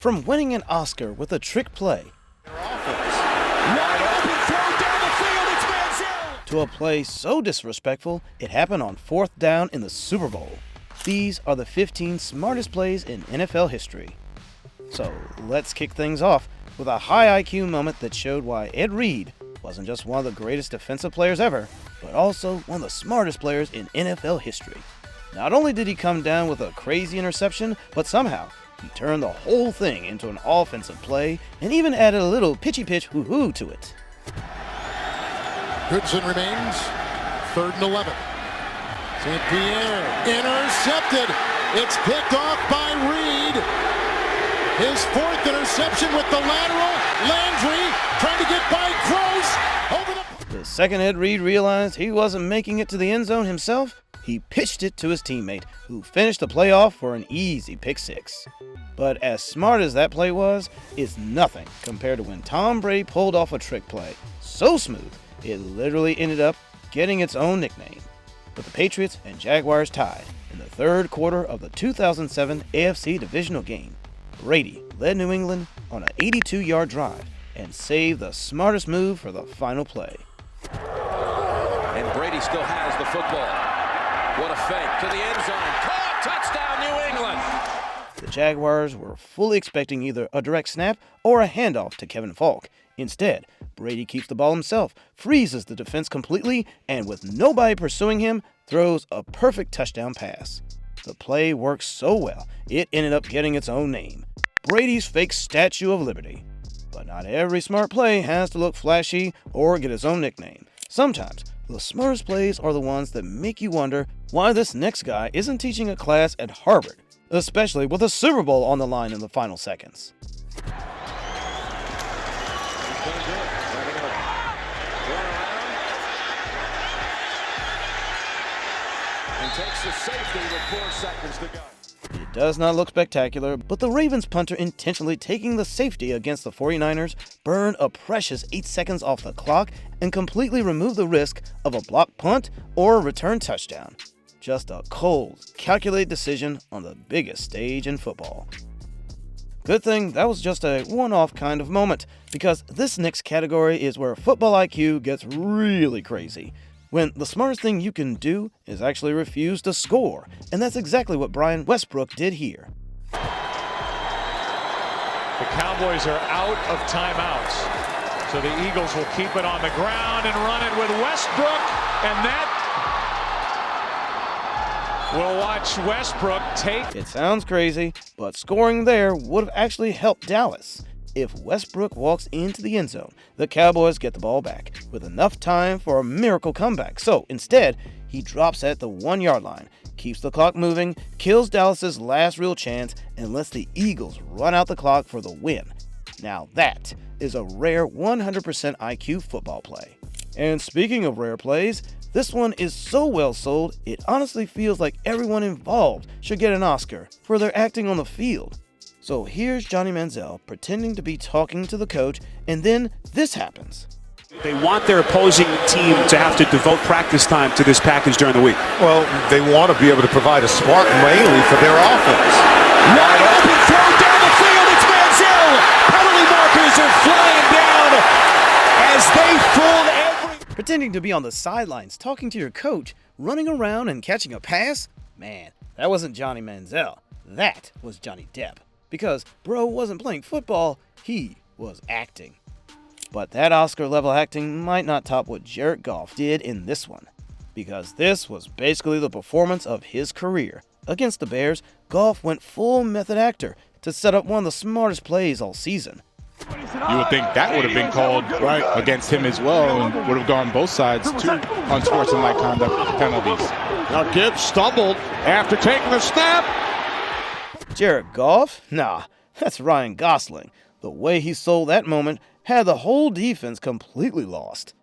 From winning an Oscar with a trick play Wide open throw down the field, it's Manziel! to a play so disrespectful it happened on 4th down in the Super Bowl. These are the 15 smartest plays in NFL history. So let's kick things off with a high IQ moment that showed why Ed Reed wasn't just one of the greatest defensive players ever, but also one of the smartest players in NFL history. Not only did he come down with a crazy interception, but somehow he turned the whole thing into an offensive play and even added a little pitchy pitch hoo-hoo to it. Goodson remains 3rd and 11. St. Pierre intercepted. It's picked off by Reed. His 4th interception with the lateral. Landry trying to get by Gross. Over The second Ed Reed realized he wasn't making it to the end zone himself, he pitched it to his teammate, who finished the play off for an easy pick 6. But as smart as that play was, it's nothing compared to when Tom Brady pulled off a trick play so smooth it literally ended up getting its own nickname. With the Patriots and Jaguars tied in the 3rd quarter of the 2007 AFC divisional game, Brady led New England on an 82-yard drive and saved the smartest move for the final play. And Brady still has the football. What a fake to the end zone. Caught! Touchdown, New England! The Jaguars were fully expecting either a direct snap or a handoff to Kevin Falk. Instead, Brady keeps the ball himself, freezes the defense completely, and with nobody pursuing him, throws a perfect touchdown pass. The play worked so well, it ended up getting its own name, Brady's fake Statue of Liberty. But not every smart play has to look flashy or get its own nickname. Sometimes, the smartest plays are the ones that make you wonder why this next guy isn't teaching a class at Harvard, especially with a Super Bowl on the line in the final seconds. He's going to do it. They're going to run around. And takes the safety with 4 seconds to go. It does not look spectacular, but the Ravens punter intentionally taking the safety against the 49ers burned a precious 8 seconds off the clock and completely removed the risk of a blocked punt or a return touchdown. Just a cold, calculated decision on the biggest stage in football. Good thing that was just a one-off kind of moment, because this next category is where football IQ gets really crazy. When the smartest thing you can do is actually refuse to score, and that's exactly what Brian Westbrook did here. The Cowboys are out of timeouts, so the Eagles will keep it on the ground and run it with Westbrook, and that will watch Westbrook take. It sounds crazy, but scoring there would have actually helped Dallas. If Westbrook walks into the end zone, the Cowboys get the ball back with enough time for a miracle comeback. So instead, he drops at the 1-yard line, keeps the clock moving, kills Dallas's last real chance, and lets the Eagles run out the clock for the win. Now that is a rare 100% IQ football play. And speaking of rare plays, this one is so well sold, it honestly feels like everyone involved should get an Oscar for their acting on the field. So here's Johnny Manziel pretending to be talking to the coach, and then this happens. They want their opposing team to have to devote practice time to this package during the week. Well, they want to be able to provide a spark mainly for their offense. Wide open throw down the field, it's Manziel! Penalty markers are flying down as they fooled every... Pretending to be on the sidelines talking to your coach, running around and catching a pass? Man, that wasn't Johnny Manziel. That was Johnny Depp. Because bro wasn't playing football, he was acting. But that Oscar-level acting might not top what Jared Goff did in this one. Because this was basically the performance of his career. Against the Bears, Goff went full method actor to set up one of the smartest plays all season. You would think that would have been called against him as well, and would have gone both sides, 2 unsportsmanlike conduct penalties. Now Gibbs stumbled after taking the snap. Jared Goff? Nah, that's Ryan Gosling. The way he sold that moment had the whole defense completely lost.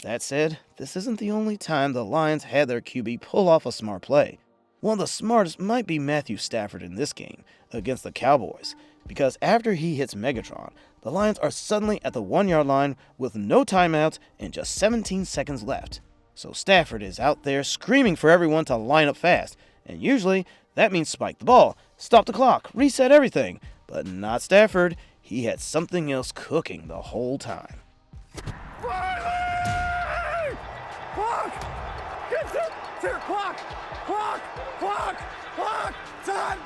That said, this isn't the only time the Lions had their QB pull off a smart play. One of the smartest might be Matthew Stafford in this game against the Cowboys, because after he hits Megatron, the Lions are suddenly at the 1-yard line with no timeouts and just 17 seconds left. So Stafford is out there screaming for everyone to line up fast, and usually that means spike the ball, stop the clock, reset everything. But not Stafford. He had something else cooking the whole time. Riley! Clock! Get it! Here, clock! Clock! Clock! Clock! Time!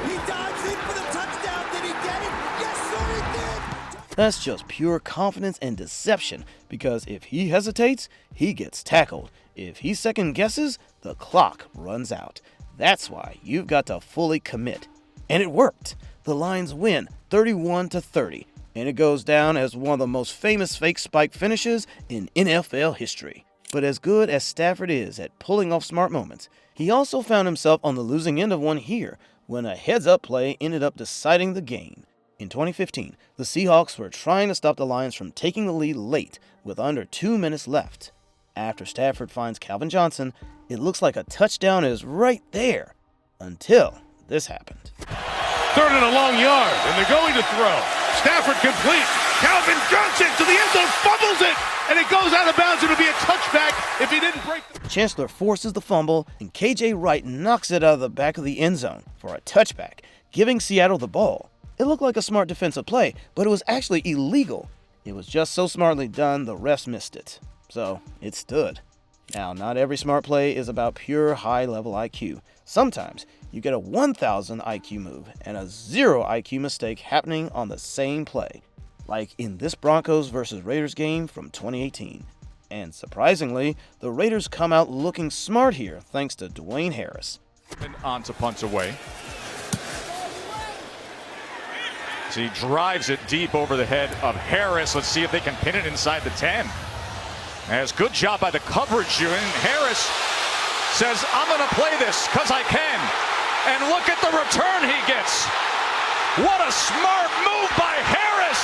He dives in for the touchdown. Did he get it? Yes, sir, he did! That's just pure confidence and deception, because if he hesitates, he gets tackled. If he second guesses, the clock runs out. That's why you've got to fully commit. And it worked. The Lions win 31-30, and it goes down as one of the most famous fake spike finishes in NFL history. But as good as Stafford is at pulling off smart moments, he also found himself on the losing end of one here when a heads-up play ended up deciding the game. In 2015, the Seahawks were trying to stop the Lions from taking the lead late with under 2 minutes left. After Stafford finds Calvin Johnson, it looks like a touchdown is right there. Until this happened. Third and a long yard, and they're going to throw. Stafford complete. Calvin Johnson to the end zone, fumbles it, and it goes out of bounds. It'll be a touchback if he didn't break the... Chancellor forces the fumble, and KJ Wright knocks it out of the back of the end zone for a touchback, giving Seattle the ball. It looked like a smart defensive play, but it was actually illegal. It was just so smartly done, the refs missed it. So, it stood. Now, not every smart play is about pure high-level IQ. Sometimes, you get a 1,000 IQ move and a 0 IQ mistake happening on the same play, like in this Broncos vs. Raiders game from 2018. And surprisingly, the Raiders come out looking smart here thanks to Dwayne Harris. And on to punts away. So he drives it deep over the head of Harris. Let's see if they can pin it inside the 10. As good job by the coverage unit. Harris says, I'm going to play this because I can. And look at the return he gets. What a smart move by Harris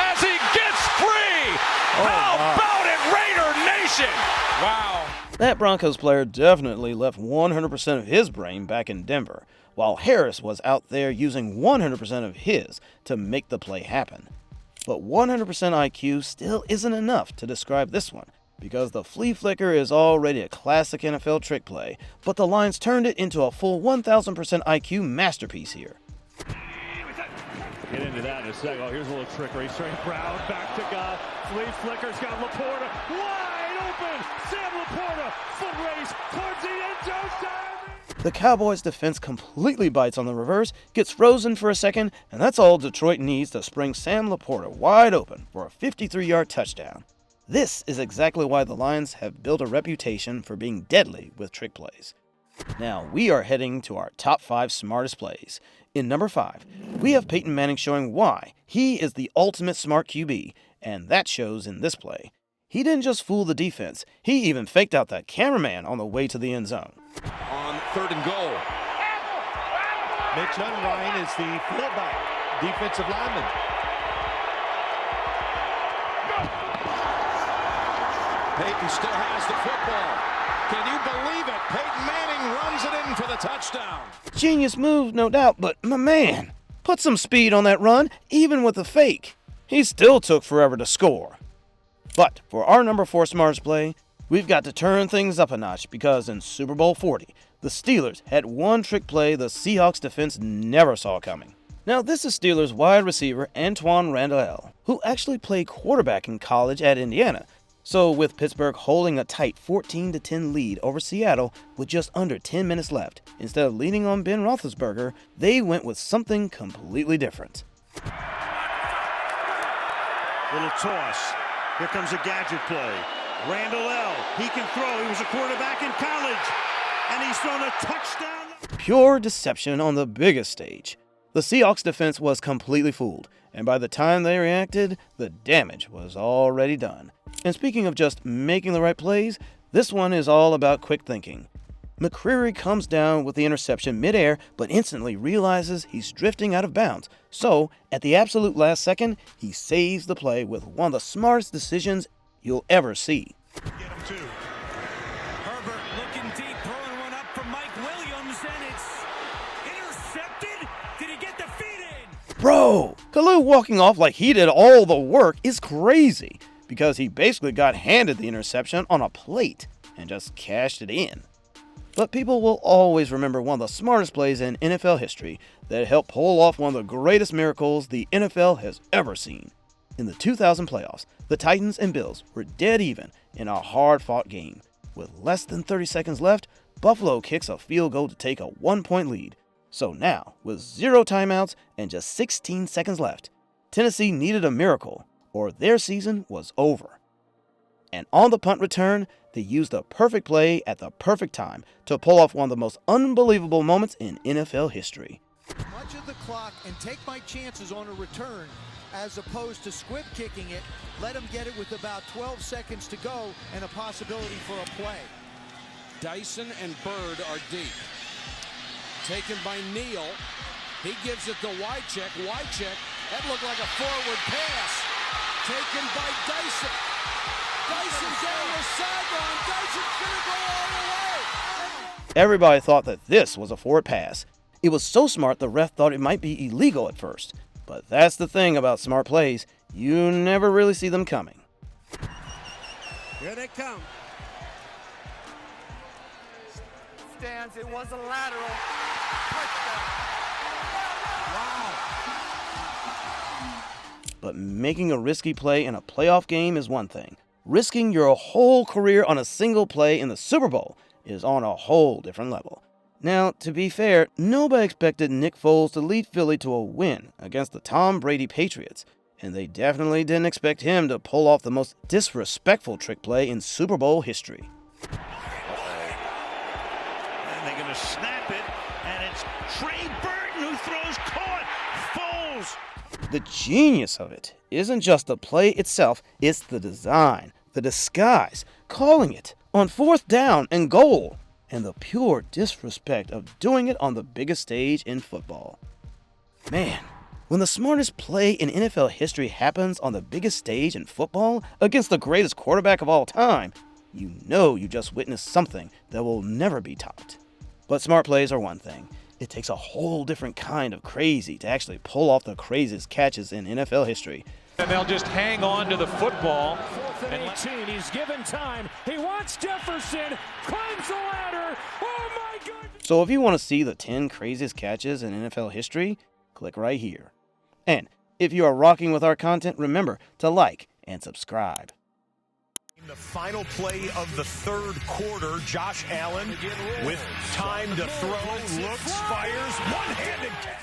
as he gets free. How about it, Raider Nation? Wow. That Broncos player definitely left 100% of his brain back in Denver, while Harris was out there using 100% of his to make the play happen. But 100% IQ still isn't enough to describe this one, because the flea flicker is already a classic NFL trick play, but the Lions turned it into a full 1,000% IQ masterpiece here. Get into that in a second. Oh, here's a little trickery. Straight Brown, back to God. Flea flicker's got Laporta wide open. Sam Laporta, foot race towards the end zone. The Cowboys' defense completely bites on the reverse, gets frozen for a second, and that's all Detroit needs to spring Sam Laporta wide open for a 53-yard touchdown. This is exactly why the Lions have built a reputation for being deadly with trick plays. Now, we are heading to our top 5 smartest plays. In number 5, we have Peyton Manning showing why he is the ultimate smart QB, and that shows in this play. He didn't just fool the defense, he even faked out the cameraman on the way to the end zone. On third and goal. Mitch Unrein is the fullback, defensive lineman. Peyton still has the football. Can you believe it? Peyton Manning runs it in for the touchdown. Genius move, no doubt, but my man, put some speed on that run, even with the fake. He still took forever to score. But for our number 4 smartest play, we've got to turn things up a notch because in Super Bowl 40, the Steelers had one trick play the Seahawks defense never saw coming. Now, this is Steelers wide receiver Antoine Randall, who actually played quarterback in college at Indiana. So with Pittsburgh holding a tight 14-10 lead over Seattle with just under 10 minutes left, instead of leaning on Ben Roethlisberger, they went with something completely different. Little toss. Here comes a gadget play. Randall L. He can throw. He was a quarterback in college. And he's thrown a touchdown. Pure deception on the biggest stage. The Seahawks defense was completely fooled, and by the time they reacted, the damage was already done. And speaking of just making the right plays, this one is all about quick thinking. McCreary comes down with the interception midair, but instantly realizes he's drifting out of bounds. So, at the absolute last second, he saves the play with one of the smartest decisions you'll ever see. Get him too. Herbert looking deep, throwing one up from Mike Williams, and it's intercepted. Did he get the feet in? Bro, Kalu walking off like he did all the work is crazy, because he basically got handed the interception on a plate and just cashed it in. But people will always remember one of the smartest plays in NFL history, that helped pull off one of the greatest miracles the NFL has ever seen. In the 2000 playoffs, the Titans and Bills were dead even in a hard-fought game. With less than 30 seconds left, Buffalo kicks a field goal to take a 1-point lead. So now, with 0 timeouts and just 16 seconds left, Tennessee needed a miracle, or their season was over. And on the punt return, they used the perfect play at the perfect time to pull off one of the most unbelievable moments in NFL history. Much of the clock and take my chances on a return as opposed to squib kicking it. Let them get it with about 12 seconds to go and a possibility for a play. Dyson and Bird are deep. Taken by Neal. He gives it to Wycheck. Wycheck, that looked like a forward pass. Taken by Dyson. Dyson down the sideline. Dyson's going to go all the way. Everybody thought that this was a forward pass. It was so smart the ref thought it might be illegal at first. But that's the thing about smart plays. You never really see them coming. Here they come. Stands, it was a lateral. But making a risky play in a playoff game is one thing. Risking your whole career on a single play in the Super Bowl is on a whole different level. Now, to be fair, nobody expected Nick Foles to lead Philly to a win against the Tom Brady Patriots, and they definitely didn't expect him to pull off the most disrespectful trick play in Super Bowl history. And they're going to snap it, and it's Trey Burton who throws caught. Foles. The genius of it isn't just the play itself, it's the design, the disguise, calling it on 4th down and goal, and the pure disrespect of doing it on the biggest stage in football. Man, when the smartest play in NFL history happens on the biggest stage in football against the greatest quarterback of all time, you know you just witnessed something that will never be topped. But smart plays are one thing. It takes a whole different kind of crazy to actually pull off the craziest catches in NFL history. And they'll just hang on to the football. 4th and 18, he's given time. He wants Jefferson, climbs the ladder. Oh my God! So if you want to see the 10 craziest catches in NFL history, click right here. And if you are rocking with our content, remember to like and subscribe. In the final play of the 3rd quarter, Josh Allen with time to throw, looks, fires, one-handed catch.